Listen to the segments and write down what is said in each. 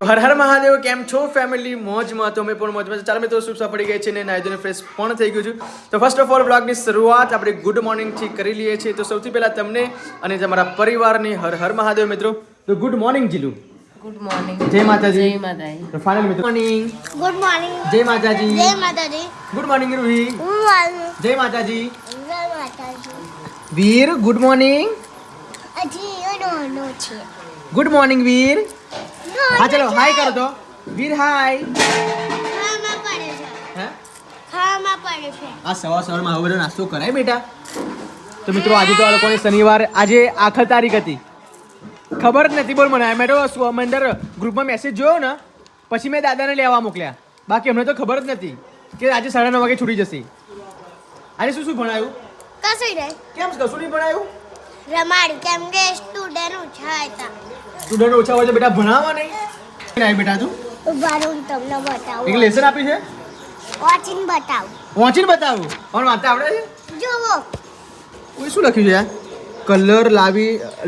હર હર મહાદેવ, કેમ છો ફેમિલી? મોજમાં તો અમે પણ મોજમાં. ચાલો મિત્રો, શુભ પડી ગઈ છે ને નાઈ ધોઈને ફ્રેશ પણ થઈ ગયું છું. તો ફર્સ્ટ ઓફ ઓલ બ્લોગની શરૂઆત આપણે ગુડ મોર્નિંગથી કરી લઈએ છીએ. તો સૌથી પહેલા તમને અને તમારા પરિવારની હર હર મહાદેવ મિત્રો. તો good morning Jilu. Good morning. જય માતાજી. જય માતાજી. તો ફાઇનલ મિત્રો મોર્નિંગ. Good morning. જય માતાજી. જય માતાજી. Good morning Ruhi. Good morning. જય માતાજી. જય માતાજી. વીર ગુડ મોર્નિંગ. હજી નો છે. ગુડ મોર્નિંગ વીર. હા ચલો હાય કરો તો. વીર હાય. ખાવામાં પડે છે. હે? ખાવામાં પડે છે. આ સવારમાં આવો બધો નાસ્તો કરાય બેટા. તો મિત્રો આજે તો આ લોકોને શનિવાર, આજે આખર તારીખ હતી, ખબર જ નથી. બોલ મને મેં તો અંદર ગ્રુપમાં મેસેજ જોયો ને પછી મેં દાદાને લેવા મોકલ્યા. બાકી અમને તો ખબર જ નથી કે આજે 9:30 વાગે છૂટી જશે. આજે શું શું ભણાયું? કશું નહીં. કેમ કશું નહીં ભણાયું? રમાડ કેમ કે સ્ટુડન્ટ ઓછા હતા. સ્ટુડન્ટ ઓછા હોય તો બેટા ભણાવવા નહીં. નહીં બેટા તું ઉભા રહો, હું તમને બતાવું. એક લેસન આપી છે, વાંચીને બતાવું. વાંચીને બતાવું. પણ વાંચતા આવડે છે? જુઓ. ઓય શું લખ્યું છે? કલર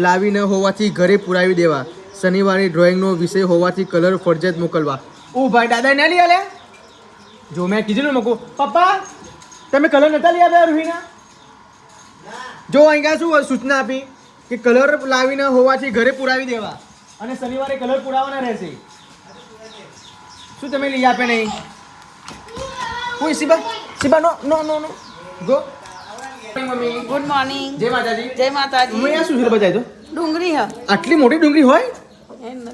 લાવી ન હોવાથી ઘરે પુરાવી દેવા. શનિવારે ડ્રોઈંગનો વિષય હોવાથી કલર ફરજિયાત મોકલવા. ઓ ભાઈ દાદા ના લઈ આલ્યા? જો મેં કીધું ને મૂકું. પપ્પા તમે કલર નતા લઈ આવ્યા રૂહીના? જો અહીંયા શું સૂચના આપી કે કલર લાવી ન હોવાથી ઘરે પુરાવી દેવા અને શનિવારે કલર પુરાવાના રહેશે. શું તમે લઈ આપે નહીં? કોઈ શિબા નો નો નો no go. Mummy good morning. જય માતાજી. જય માતાજી. મમ્મી આ શું છે બતાવી દો. ડુંગળી હ આટલી મોટી ડુંગળી હોય?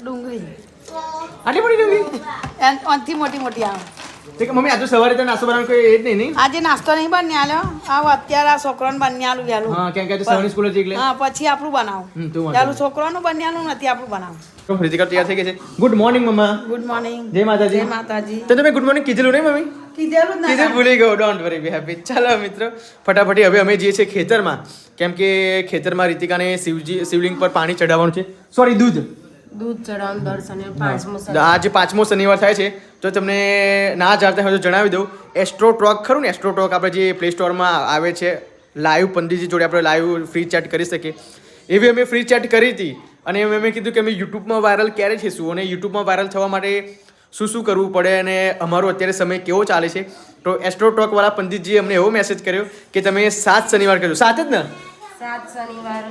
ડુંગળી આટલી મોટી ડુંગળી? અંથી મોટી મોટી આવે. તે કે મમ્મી આ તો સવારે તો નાસ્તો બનાવવાનો કોઈ એ જ નહીં. આજે નાસ્તો નહીં બન્યાલો. અત્યારે આ છોકરાને બન્યાલું વહેલું. હા કેમ કે આજે સવારની સ્કૂલ હતી એટલે. હા પછી આપણું બનાવું. તું વાંચો. વહેલું છોકરાનું બન્યાલું નથી, આપણું બનાવું. તો રીતિકા તૈયાર થઈ ગઈ છે. ગુડ મોર્નિંગ મમ્મા. Good morning. જય માતાજી. જય માતાજી. તો તમે ગુડ મોર્નિંગ કીધેલું નહીં મમ્મી? કીધેલું જ કીધું ના. ભૂલી ગયો. Don't worry B happy. ચાલો મિત્રો ફટાફટી હવે અમે જઈએ છીએ ખેતરમાં. કેમ કે ખેતરમાં રીતિકાને શિવલિંગ પર પાણી ચડાવવાનું છે. સોરી દૂધ. દૂધ ચડાવવાનું દર શનિવાર પાંચમો આજે 5મો શનિવાર થાય છે. તો તમને ના જાણતા હોય તો જણાવી દઉં. એસ્ટ્રો ટોક ખરું ને, એસ્ટ્રો ટોક આપણે જે પ્લે સ્ટોરમાં આવે છે, લાઈવ પંડિતજી જોડે આપણે લાઈવ ફ્રી ચેટ કરી શકીએ એવી અમે ફ્રી ચેટ કરી હતી. અને મેં કીધું કે અમે યુટ્યુબમાં વાયરલ ક્યારે થઈશું અને યુટ્યુબમાં વાયરલ થવા માટે શું શું કરવું પડે અને અમારો અત્યારે સમય કેવો ચાલે છે. તો એસ્ટ્રો ટોકવાળા પંડિતજીએ અમને એવો મેસેજ કર્યો કે તમે 7 શનિવાર કરજો. 7 જ ને? 7 શનિવાર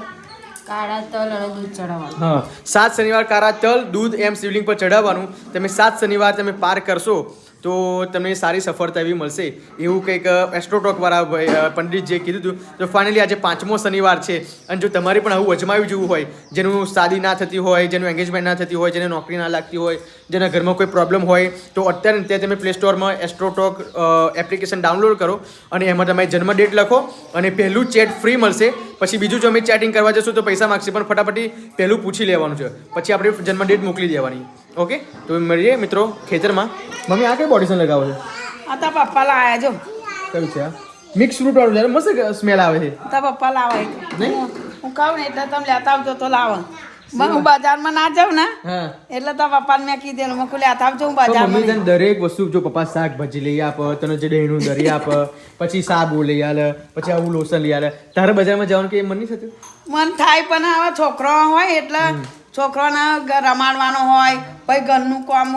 કાળા તલ અને દૂધ ચડાવવાનું. હા 7 શનિવાર કાળા તલ દૂધ એમ શિવલિંગ પર ચડાવવાનું. તમે 7 શનિવાર તમે પાર કરશો તો તમને સારી સફળતા એવી મળશે એવું કંઈક એસ્ટ્રોટોકવાળા પંડિતજીએ કીધું હતું. તો ફાઇનલી આજે 5મો શનિવાર છે અને જો તમારે પણ આવું અજમાવી જવું હોય, જેનું શાદી ના થતી હોય, જેનું એંગેજમેન્ટ ના થતી હોય, જેને નોકરી ના લાગતી હોય, જેના ઘરમાં કોઈ પ્રોબ્લેમ હોય, તો અત્યારે ત્યાં તમે પ્લે સ્ટોરમાં એસ્ટ્રોટોક એપ્લિકેશન ડાઉનલોડ કરો અને એમાં તમે જન્મ ડેટ લખો અને પહેલું ચેટ ફ્રી મળશે. પછી બીજું જો અમે ચેટિંગ કરવા જશું તો પૈસા માગશે, પણ ફટાફટી પહેલું પૂછી લેવાનું છે, પછી આપણે જન્મ ડેટ મોકલી દેવાની. ઓકે તો મળીએ મિત્રો ખેતરમાં. મમ્મી આ કઈ બોડીસન લગાવો છે? આ તા પપ્પા લાયા જો. કયું છે આ? મિક્સ ફ્રૂટ વાળું છે, મસ્ત સ્મેલ આવે છે. તા પપ્પા લાવાય. નહીં? હું કહું ને એટલે તમે લેતા આવજો તો લાવો. હું બજારમાં ના જાઉં ને હા એટલે તો પપ્પાને મેં કીધેલું મેં કહું લેતા આવજો હું તો મમ્મી બજારમાં. તને દરેક વસ્તુ જો પપ્પા શાકભાજી લઈ આપ, તને જે દહીંનું દરી આપ, પછી સાબુ લઈ આલે, પછી આવું લોશન લઈ આલે. તારે બજારમાં જવાનું કે મન નહીં થતું? મન થાય પણ હવે છોકરો હોય એટલે છોકરાને રમાડવાનો હોય, પછી ઘરનું કામ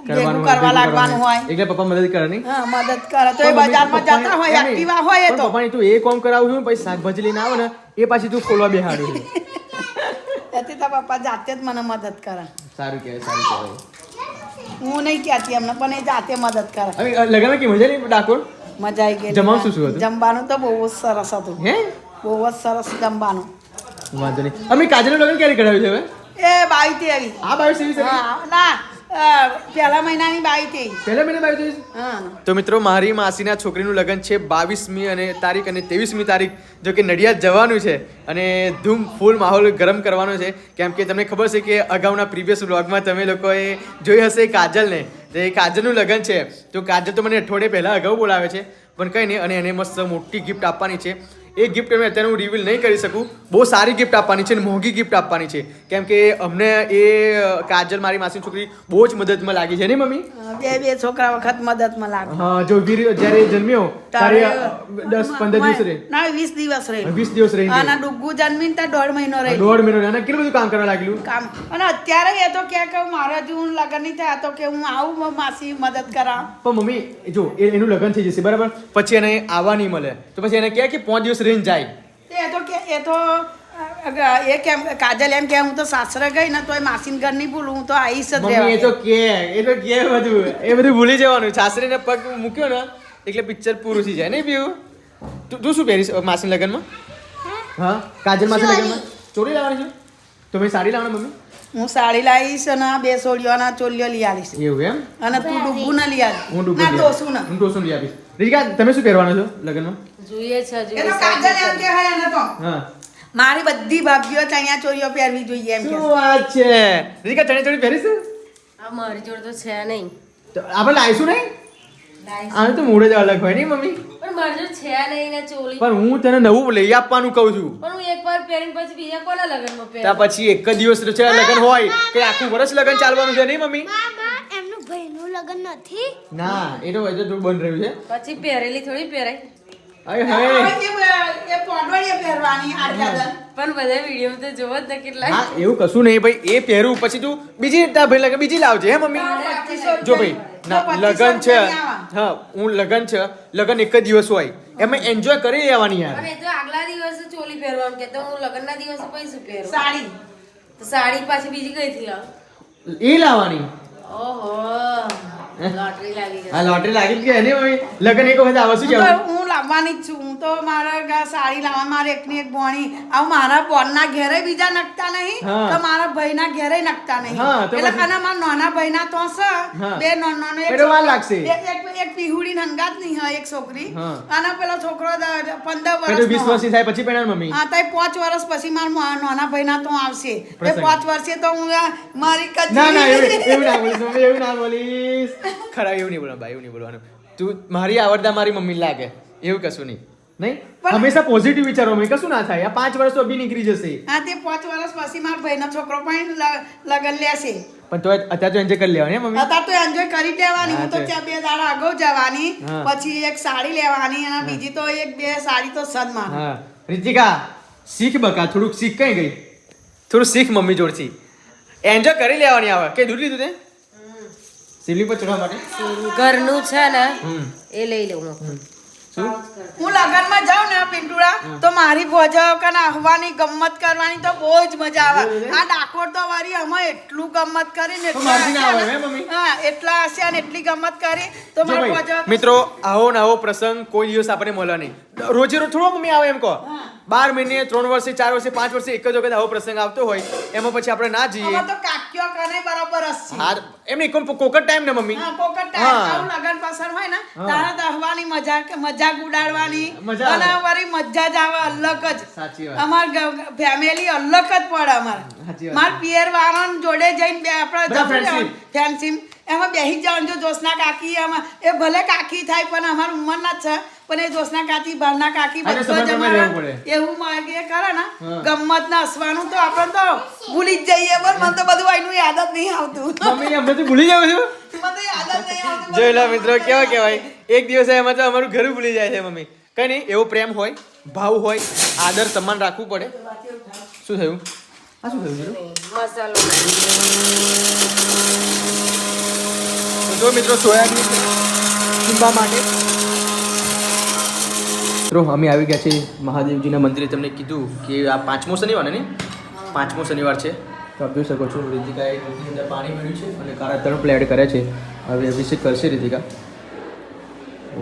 ભેગું કરવા લાગવાનું હોય. એટલે પપ્પા મદદ કરે નહીં? હા મદદ કરે તો એ બજારમાં જતા હોય એક્ટિવા હોય એ તો. પપ્પાની તું એ કામ કરાવું છું, પછી શાકભાજી લઈને આવે ને એ પાછી તું ખોલવા બેહાડું છું. એથી તો પપ્પા જાતે જ મને મદદ કરે. સારું કહેવાય, સારું કહેવાય. હું નહીં કહેતી એમને પણ એ જાતે મદદ કરે. હવે લગનમાં કે મજા નહીં ડાકોર? મજા આવી ગઈ. જમવાનું શું શું હતું? જમવાનું તો બહુ જ સરસ હતું. હે બહુ જ સરસ જમવાનું. વાંધો નહીં. અમે કાજલનું લગ્ન ક્યારે કરાવ્યું છે હવે? એ 22 આ 22 છે? હા ના પહેલા મહિનાની 22 પહેલા મહિને 22? હા. તો મિત્રો મારી માસીના છોકરીનું લગ્ન છે 22મી અને તારીખ અને 23મી તારીખ, જો કે નડિયાદ જવાનું છે અને ધૂમ ફૂલ માહોલ ગરમ કરવાનો છે. કેમ કે તમને ખબર છે કે અગાઉના પ્રીવિયસ વ્લોગમાં તમે લોકોએ જોઈ હશે કાજલને. તો એ કાજલનું લગ્ન છે. તો કાજલ તો મને અઠવાડિયે પહેલાં અગાઉ બોલાવે છે પણ કંઈ નહીં, અને એને મસ્ત મોટી ગિફ્ટ આપવાની છે. એ ગિફ્ટ અમે અત્યારે હું રિવીલ નહીં કરી શકું. બહુ સારી ગિફ્ટ આપવાની છે અને મોંઘી ગિફ્ટ આપવાની છે, કેમ કે અમને એ કાજલ મારી માસીની છોકરી બહુ જ મદદમાં લાગી છે ને મમ્મી. બે છોકરા વખત મદદમાં લાગે. હા, જો જ્યારે જન્મ્યો ત્યારે 10-15 દિવસ રહે. ના 20 દિવસ રહે. 20 દિવસ રહી. અને ડુગ્ગુ જન્મીને ત્યાં 1.5 મહિનો રહી. 1.5 મહિનો અને કેટલું બધું કામ કરવા લાગેલું કામ. અને અત્યારે એ તો કે મારા હજુ લગ્ન નહીં થયા તો કે હું આવું માસી મદદ કરા. પણ મમ્મી જો એનું લગ્ન થઈ જશે બરાબર, પછી એને આવવા નહીં મળે તો પછી એને કહે કે 5 દિવસ રહીને જાય. એ તો એ કેમ કાજલ એમ કે હું તો સાસરે ગઈ ને તોય માસીન ઘર નહીં ભૂલું, હું તો આવીશ જ મમ્મી એ તો કે બધું ભૂલી જવાનું. સાસરીને પગ મૂક્યો ને એટલે પિક્ચર પૂરું થઈ જાય નહીં પીવું. તું શું પહેરીશ માસી લગ્નમાં? હા, કાજલ માસી લગ્નમાં ચોરી લાવવાની છે તો ભાઈ સાડી લાવવાની મમ્મી. હું સાડી લાવીશ અને 2 સોળીઓના ચોલીઓ લઈ આવીશ. એવું એમ? અને તું ડુગ્ગુ ના લઈ આવીશ. હું ડુગ્ગુ ના લઈ ટોસું ના. હું ટોસું લઈ આપીશ. રીતિકા તમે શું પહેરવાના છો લગ્નમાં? જોઈએ છે એ તો કાજલ એમ કે હે એને તો હા, મારી બધી ભાભીઓ ચણિયા ચોરીઓ પહેરવી જોઈએ એમ કે. શું વાત છે રીતિકા, ચણિયા ચોળી પહેરીશ? આ મારી જોડે તો છે નહીં. તો આપણે લાવીશું નહીં? આનું તો મૂડ જ અલગ હોય નહીં મમ્મી. પણ મારી જોડે છે નહીં ને ચોલી. પણ હું તને નવું લઈ આપવાનું કહું છું. પણ હું એકવાર પહેરીને પછી બીજા કોના લગ્નમાં ત્યાં પહેરું? પછી એક જ દિવસ છે લગ્ન હોય કે આખું વર્ષ લગ્ન ચાલવાનું છે નહીં મમ્મી? એમનું ભાઈનું લગ્ન નથી. ના, એ તો હજુ થોડું બંધ રહ્યું છે. પછી પહેરેલી થોડી પહેરાય. અરે હવે હવે કે એ પોડવડીએ પહેરવાની આ કાજલ. પણ બધા વિડીયો તો જોવો જ ને કેટલા. હા, એવું કશું નહીં ભાઈ, એ પહેરું પછી તું બીજી ભાઈ લગન બીજી લાવજે હે મમ્મી. જો ભાઈ ના લગન છે, હા હું લગન છે, લગન એક જ દિવસ હોય એમાં એન્જોય કરી લેવાની યાર. પણ એ તો આગલા દિવસે ચોલી પહેરવાનું કે તો હું લગ્નના દિવસે પછી શું પહેરું? સાડી તો સાડી પાછી બીજી કઈથી લાવ? એ લાવવાની. ઓહો, લોટરી લાગી ગઈ. આ લોટરી લાગી જ ગઈ ને મમ્મી. લગન એક વખત આવે શું હું કહેવું? તો હું લાવવાની જ છું. હું તો મારા સાડી લાવવા મારે એકની એક બોણી આવું મારા બોનના ઘેરે બીજા નકતા નહીં હા. તો મારા ભાઈના ઘેરે નકતા નહીં. હા, તો એટલે પછી- અને મારા નાના ભાઈના તો છે હા. 2 નાનો એટલે વાર લાગશે. એક પીહુડી નંગાત નહીં હોય એક છોકરી હા. અને પેલો છોકરો 15 પેલું 20 વર્ષનો વર્ષની થાય પછી પહેરાય મમ્મી. હા તો 5 વર્ષ પછી મારા નાના ભાઈના તો આવશે એ પ્રસંગ. 5 વર્ષે તો હું મારી ના ના કચરી એવું ના બોલીશ મમ્મી, એવું ના બોલીશ. ખરા એવું નહીં બોલવાનું ભાઈ, એવું નહીં બોલવાનું. તું મારી આવડતા મારી મમ્મી લાગે એવું કશું નહીં. નહીં પણ- હંમેશા પોઝિટિવ વિચારો મમ્મી, કશું ના થાય. આ 5 વર્ષ તો અભી નીકળી જશે. હા તે 5 વર્ષ પછી મારા ભાઈનો છોકરો પણ લગન લેશે. પણ તો અત્યારે તો એન્જોય કરી લેવાની હે મમ્મી. અત્યારે તો એન્જોય કરી લેવાની. હું તો હા, ત્યાં 2 દાડા અગાઉ જવાની હા. પછી એક સાડી લેવાની અને બીજી તો 1-2 સાડી તો સદમાં. હા રીતિકા શીખ બકા, થોડુંક શીખ. કઈ ગઈ? થોડું શીખ મમ્મી જોડથી. એન્જોય કરી લેવાની આવે. કે દૂધ લીધું તે શિવલિંગ પર ચડવા માટે? ઘરનું છે ને હમ. એ લઈ લઉં હું. શું? હું લગનમાં જાઉં ને પિંટુડા તો મારી ભોજો કને આવવાની ગમત કરવાની તો બહુ જ મજા આવે. આ ડાકોર તો વારી અમે એટલું ગમત કરીને તો મારથી ના આવે હે મમ્મી? હા એટલા હશે અને એટલી ગમત કરી તો જો મારી ભાઈ, ભોજો મિત્રો આવો ને આવો પ્રસંગ કોઈ દિવસ આપણે મળે નહીં. રોજે રોજ થોડો મમ્મી આવે એમ કહો. 12 મહિને 3 વર્ષે 4 વર્ષે 5 વર્ષે એક જ વખત આવો પ્રસંગ આવતો હોય એમાં પછી આપણે ના જઈએ. અમે તો કાક્યો કને બરાબર હશે. હા એમ નહીં, કોકટ ટાઈમ ને મમ્મી. હા, પોકટ ટાઈમ. હા. આવું લગન પસંદ હોય ને હા. તારે દહવાની મજાક ઉડાડવાની મજા આવે. અને વળી મજા જ આવે અલગ જ. સાચી વાત. અમાર ફેમિલી અલગ જ પડે અમારે. સાચી વાત. માર પિયર વાળાને જોડે જઈને આપણે બધા જવું friendship. રહેવાનું. friendship. એમાં બેસી જવાનું. જો જોશના કાકી એમાં એ ભલે કાકી થાય પણ અમારી ઉંમરના જ છે પણ એ જોશના કાકી બહારના કાકી અને બધો જ સંબંધમાં અમારા રહેવું પડે. એવું એ કરે ને હા. ગમત ને હસવાનું તો આપણે તો ભૂલી જ જઈએ પણ મને તો બધું એનું યાદ જ નહીં આવતું. મમ્મી અમને તો ભૂલી જાવ છું. મને તો યાદ જ નહીં આવતું. જોઈ લો મિત્રો કેવા કહેવાય, એક દિવસે એમાં તો અમારું ઘર ભૂલી જાય છે મમ્મી. કઈ નહીં, એવો પ્રેમ હોય, ભાવ હોય, આદર સન્માન રાખવું પડે. શું થયું? આ શું થયું મિત્રો? મસાલો તો જો મિત્રો સોયાબીન ચૂંબા માટે મિત્રો અમે આવી ગયા છે મહાદેવજીના મંદિરે. તમને કીધું કે આ 5મો શનિવાર ને 5મો શનિવાર છે તો આપ જોઈ શકો છો રીતિકાએ દૂધની અંદર પાણી મેળવ્યું છે અને કાળા તળ પ્લેડ કરે છે. હવે અભિષેક કરશે રીતિકા.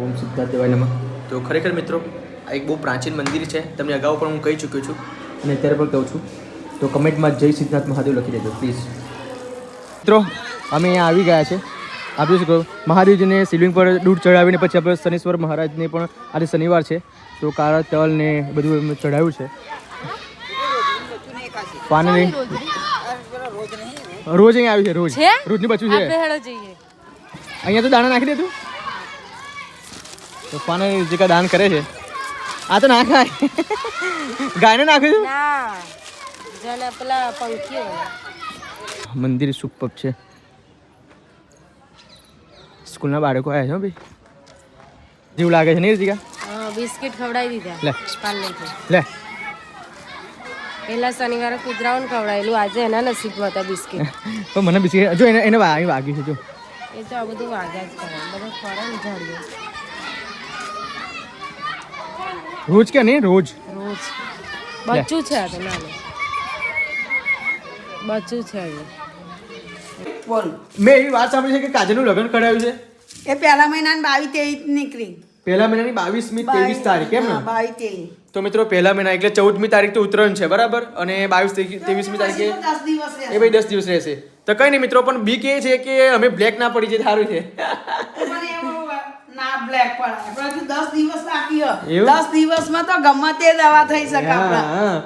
ઓમ સિદ્ધાર્થ દેવાય નમઃ. તો ખરેખર મિત્રો આ એક બહુ પ્રાચીન મંદિર છે. તમને અગાઉ પણ હું કહી ચૂક્યો છું અને અત્યારે પણ કહું છું. તો કમેન્ટમાં જય સિદ્ધનાથ મહાદેવ લખી દેજો પ્લીઝ. મિત્રો અમે અહીંયા આવી ગયા છે. આપ જોઈ શકો મહાદેવજીને શિવલિંગ પર દૂધ ચડાવીને પછી આપણે શનીશ્વર મહારાજને પણ આજે શનિવાર છે તો કાળા તલ ને બધું એમને ચડાવ્યું છે. પાણી રોજ અહીંયા આવ્યું છે. રોજ છે? રોજની બચ્યું છે. આપણે હેડો જઈએ. અહીંયા તો દાણા નાખી દે તું. તો પાને રીતિકા દાન કરે છે. આ તો ના ખાય ગાયને નાખ્યું છું ના જેને પેલા પંખીઓ મંદિર સુપર છે સ્કૂલના બાળકો આવ્યા છે હો ભાઈ જેવું લાગે છે નહીં રીતિકા હા બિસ્કિટ ખવડાવી દીધા લે પાર્લેથી લે પેલા શનિવારે કૂતરાઓને ખવડાવેલું આજે એના નસીબમાં હતા બિસ્કિટ પણ મને બિસ્કિટ જો એને વાગી છે જો એ તો આ બધું વાગ્યા જ કરે બધા ખોરા ને ઝાડીઓ રોજ કે નહીં રોજ રોજ બચ્ચું છે આ તો નાનું બચ્ચું છે એ બોલ મેં એવી વાત સાંભળી છે કે કાજલનું લગ્ન કરાવ્યું છે એ પહેલા મહિનાની 22-23 નીકળી પહેલા મહિનાની 22મી 23 તારીખ એમ ને 22-23 તો મિત્રો પહેલા મહિના એટલે 14મી તારીખ તો ઉત્તરાયણ છે બરાબર અને 22-23મી તારીખે 10 દિવસ એ ભાઈ 10 દિવસ રહેશે તો કઈ નહીં મિત્રો પણ બીક એ છે કે અમે બ્લેક ના પડી જાય સારું છે મને એવું ના બ્લેક પડાય પરંતુ 10 દિવસ બાકી હ એવું? 10 દિવસમાં તો ગમે તે દવા થઈ શકે આપણા હા.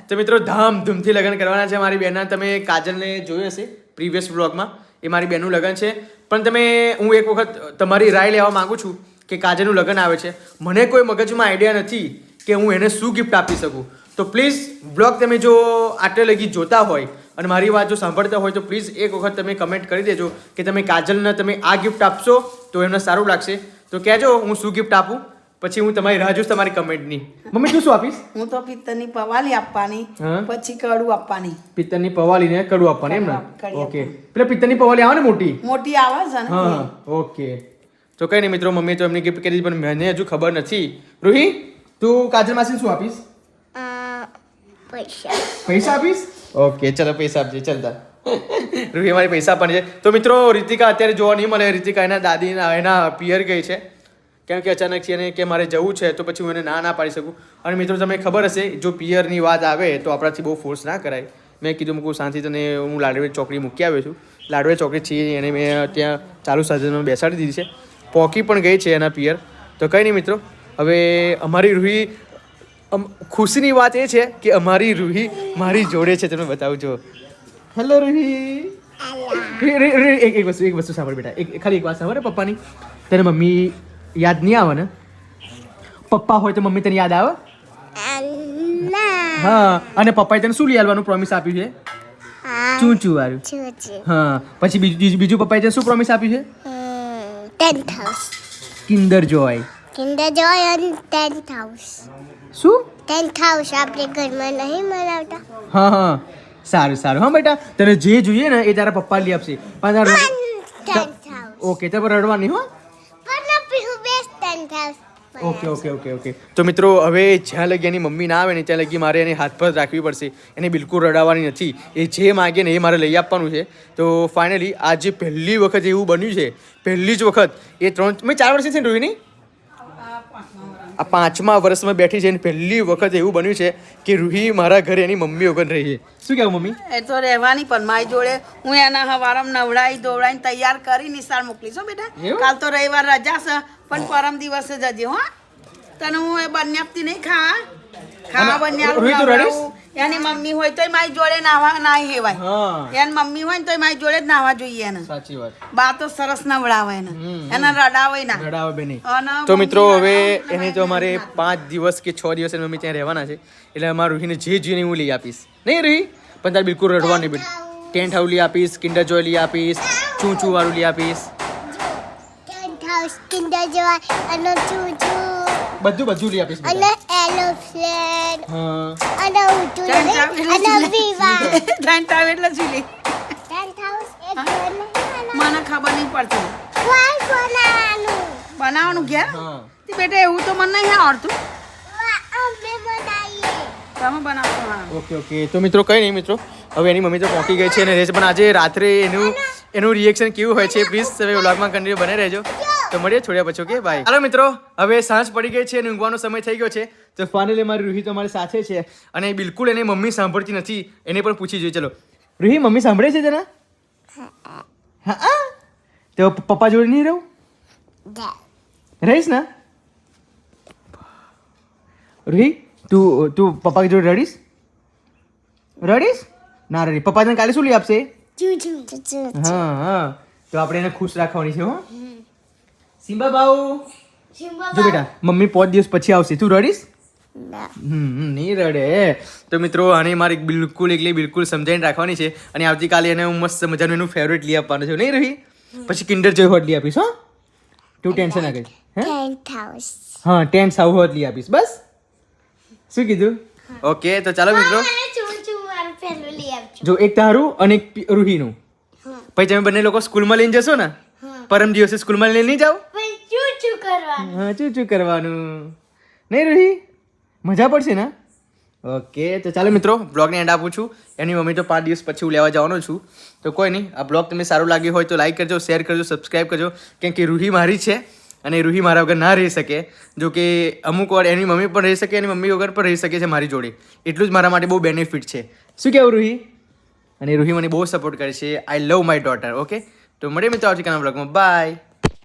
તો મિત્રો ધામધૂમથી લગ્ન કરવાના છે મારી બહેનના તમે કાજલને જોઈ હશે પ્રીવિયસ વ્લોગમાં એ મારી બહેનનું લગ્ન છે પણ તમે હું એક વખત તમારી રાય લેવા માંગુ છું કે કાજલનું લગ્ન આવે છે મને કોઈ મગજમાં આઈડિયા નથી કે હું એને શું ગિફ્ટ આપી શકું તો પ્લીઝ બ્લોગ તમે જો આટલે લગી જોતા હોય અને મારી વાત જો સાંભળતા હોય તો પ્લીઝ એક વખત તમે કમેન્ટ કરી દેજો કે તમે કાજલને તમે આ ગિફ્ટ આપશો તો એમને સારું લાગશે તો કહેજો હું શું ગિફ્ટ આપું પછી હું તમારી રાહ જોઈશ તમારી કમેન્ટની મમ્મી તું શું આપીશ હું તો પિત્તરની પવાલી આપવાની હા? પછી કડું આપવાની પિત્તરની પવાલીને કડું આપવાની એમ ને કડી ઓકે પેલા પિત્તરની પવાલી આવે ને મોટી મોટી આવે છે ને હા ઓકે તો કઈ નહીં મિત્રો મમ્મી તો એમની ગિફ્ટ કરી દીધી પણ મને હજુ ખબર નથી રૂહી તું કાજલ માસીને શું આપીશ પૈસા પૈસા આપીશ ઓકે ચલો પૈસા આપજે ચાલતા રૂહી અમારી પૈસા આપવાની છે તો મિત્રો રીતિકા અત્યારે જોવા નહીં મળે રીતિકા એના દાદીના એના પિયર ગઈ છે કેમ કે અચાનક છે એને કે મારે જવું છે તો પછી હું એને ના પાડી શકું અને મિત્રો તમને ખબર હશે જો પિયરની વાત આવે તો આપણાથી બહુ ફોર્સ ના કરાય મેં કીધું મૂકું શાંતિ તને હું લાડવે ચોકડી મૂકી આવ્યો છું લાડવે ચોકડી છે એને મેં ત્યાં ચાલુ સાધનમાં બેસાડી દીધી છે પોકી પણ ગઈ છે એના પિયર તો કંઈ નહીં મિત્રો હવે અમારી રૂહી ખુશીની વાત એ છે કે અમારી રૂહી મારી જોડે છે તમે બતાવું છો હેલો રૂહી એક વસ્તુ સાંભળ બેટા ખાલી એક વાત સાંભળ પપ્પાની તને મમ્મી યાદ નહીં આવે ને પપ્પા હોય તો મમ્મી તને યાદ આવે હા અને પપ્પાએ તને શું લઈ આવવાનું પ્રોમિસ આપ્યું છે ચૂચું વાળું હા પછી બીજું પપ્પાએ તને શું પ્રોમિસ આપ્યું છે 10,000 કિન્ડર જોય કિન્ડર જોય અને 10,000 શું 10,000 આપણે ઘરમાં નહીં મનાવતા હા હા સારું સારું હા બેટા તને જે જોઈએ ને એ તારા પપ્પા લઈ આપશે પણ 10,000 ઓકે તો રડવાની હો પણ આપી best 10,000 okay okay okay okay તો મિત્રો હવે જ્યાં લગી એની મમ્મી ના આવે ને ત્યાં લગી મારે એને હાથ પર રાખવી પડશે એને બિલકુલ રડાવવાની નથી એ જે માગે ને એ મારે લઈ આપવાનું છે તો ફાઇનલી આ જે પહેલી વખત એવું બન્યું છે પહેલી જ વખત એ 4 વર્ષથી છે ને રોહિણી આ 5મા વર્ષમાં બેઠી છે અને પહેલી વખત એવું બન્યું છે કે રૂહી મારા ઘરે એની મમ્મી વગર રહી છે શું કહેવું મમ્મી એ તો રહેવાની પણ મારી જોડે હું એના હવારમ નવડાવી ધોવડાવીને તૈયાર કરી નિશાળ મોકલીશ હો બેટા એવું? કાલ તો રવિવાર રજા છે પણ પરમ દિવસે જજે હો તને હું એ બંને આપતી નહીં ખાવા બંને રોહિત, તું રડીશ? એની મમ્મી હોય તોય મારી જોડે નાવા ના હેવાય હા એની મમ્મી હોય ને તોય મારી જોડે જ નાવા જોઈએ એને સાચી વાત બા તો સરસ નવડાવે એને એને રડાવે ના રડાવે બેની અને તો મિત્રો મમ્મી હવે રડાવે એને તો અમારે 5 દિવસ કે 6 દિવસ એની મમ્મી ત્યાં રહેવાના છે એટલે અમારા રૂહીને જે જોઈએ હું લઈ આપીશ નહીં રૂહી પણ તારે બિલકુલ રડવાની બેન ટેન્ટ હાઉસ લઈ આપીશ કિન્ડર જોય લઈ આપીશ ચૂચું વાળું લઈ આપીશ 10,000 કિન્ડર જોય અને ચૂચુ બધું લઈ આપીશ અને એરોપ્લેન હા અને ઉડતું અને વિવા ત્રણ તાવ એટલે શું લે 10,000 એક ઘર નહીં મને ખબર નહીં પડતી વાલ બનાવવાનું બનાવવાનું ઘેર હા તે બેટા એવું તો મને નહીં આવડતું અમે બનાવીએ તમે બનાવશો હા ઓકે ઓકે તો મિત્રો કંઈ નહીં મિત્રો હવે એની મમ્મી તો પહોંચી ગઈ છે અને રહેશે પણ આજે રાત્રે એનું રિએક્શન કેવું હોય છે પ્લીઝ તમે વ્લોગમાં કન્ટિન્યુ બને રહેજો તો મળીએ થોડ્યા પછી ઓકે બાય હાલો મિત્રો હવે સાંજ પડી ગઈ છે અને ઊંઘવાનો સમય થઈ ગયો છે તો ફાઇનલી મારી રૂહી તો અમારી સાથે છે અને બિલકુલ એને મમ્મી સાંભળતી નથી એને પણ પૂછી જોઈએ ચલો રૂહી મમ્મી સાંભળે છે તને હા તો પપ્પા જોડે નહીં રહું રહીશ ને રૂહી તું પપ્પા જોડે રડીશ ના રડી પપ્પા તને કાલે શું લઈ આપશે ચૂચુ હા હા તો આપણે એને ખુશ રાખવાની છે હો સિમ્બા બાઉ જો બેટા મમ્મી 5 દિવસ પછી આવશે તું રડીશ નહીં રડે. તો મિત્રો આને મારે બિલકુલ સમજાવીને રાખવાની છે અને આવતીકાલે એને હું મસ્ત મજાનું એનું ફેવરેટ લઈ આપવાનું છે, નહીં રહી? પછી કિન્ડર જોય હોટ લઈ આપીશ. તું ટેન્શન ના કરી. હા 10 સાવ હોટ લઈ આપીશ. બસ શું કીધું? ઓકે તો ચાલો મિત્રો, જો એક તારું અને એક રૂહીનું. પછી તમે બંને લોકો સ્કૂલમાં લઈને જશો ને? પરમ દિવસે સ્કૂલમાં લઈને નહીં જાઓ? હા ચૂ કરવાનું, નહીં રૂહી? મજા પડશે ને? ઓકે તો ચાલો મિત્રો, બ્લોગને એન્ડ આપું છું. એની મમ્મી તો 5 દિવસ પછી હું લેવા જવાનો છું. તો કોઈ નહીં, આ બ્લોગ તમને સારું લાગ્યું હોય તો લાઈક કરજો, શેર કરજો, સબસ્ક્રાઈબ કરજો. કેમ કે રૂહી મારી છે અને રૂહી મારા વગર ના રહી શકે. જો કે અમુક વાર એની મમ્મી પણ રહી શકે, એની મમ્મી વગર પણ રહી શકે છે મારી જોડે. એટલું જ મારા માટે બહુ બેનિફિટ છે. શું કહેવું રૂહી? અને રૂહી મને બહુ સપોર્ટ કરે છે. આઈ લવ માય ડોટર. ઓકે તો મળીએ મિત્રો આવતીકાલના બ્લોગમાં. બાય.